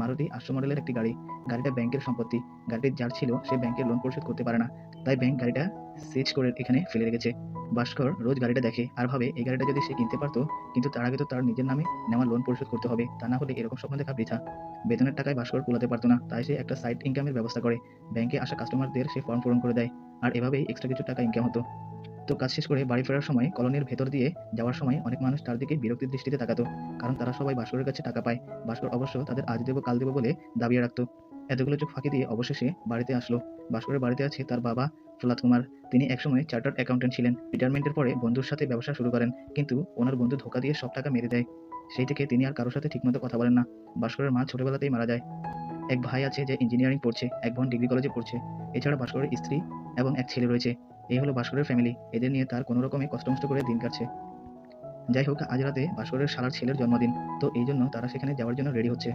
মারুতি 800 মডেলের একটি গাড়ি। গাড়িটা ব্যাংকের সম্পত্তি। গাড়িটি যার ছিল সে ব্যাংকের লোন পরিশোধ করতে পারে না। তাই ব্যাংক গাড়িটা সিজ করে এখানে ফেলে রেখেছে। ভাস্কর রোজ গাড়িটা দেখে আর ভাবে এই গাড়িটা যদি সে কিনতে পারতো, কিন্তু তার আগে তো তার নিজের নামে নেওয়া লোন পরিশোধ করতে হবে। তা না হলে এরকম স্বপ্ন দেখা বৃথা। বেতনের টাকায় ভাস্কর কুলাতে পারতো না। তাই সে একটা সাইড ইনকামের ব্যবস্থা করে। ব্যাংকে আসা কাস্টমারদের সে ফর্ম পূরণ করে দেয়। আর এভাবেই এক্সট্রা কিছু টাকা ইনকাম হতো। তো কাজ শেষ করে বাড়ি ফেরার সময় কলোনির ভেতর দিয়ে যাওয়ার সময় অনেক মানুষ তার দিকে বিরক্তির দৃষ্টিতে তাকাতো। কারণ তারা সবাই ভাস্করের কাছে টাকা পায়। ভাস্কর অবশ্য তাদের আজ দেবো কাল দেবো বলে দাবিয়ে রাখতো। এতগুলো চোখ ফাঁকি দিয়ে অবশেষে বাড়িতে আসলো। ভাস্করের বাড়িতে আছে তার বাবা প্রহ্লাদ কুমার। তিনি একসময় চার্টার্ড অ্যাকাউন্টেন্ট ছিলেন। রিটায়ারমেন্টের পরে বন্ধুর সাথে ব্যবসা শুরু করেন, কিন্তু ওনার বন্ধু ধোঁকা দিয়ে সব টাকা মেরে দেয়। সেই থেকে তিনি আর কারোর সাথে ঠিকমতো কথা বলেন না। ভাস্করের মা ছোটবেলাতেই মারা যায়। এক ভাই আছে যে ইঞ্জিনিয়ারিং পড়ছে, এক বোন ডিগ্রি কলেজে পড়ছে। এছাড়া ভাস্করের স্ত্রী এবং এক ছেলে রয়েছে। এই হলো ভাস্করের ফ্যামিলি। এদের নিয়ে তার কোনো রকমে কষ্টমষ্ট করে দিন কাটছে। যাই হোক, আজ রাতে ভাস্করের শালার ছেলের জন্মদিন। তো এই জন্য তারা সেখানে যাওয়ার জন্য রেডি হচ্ছে।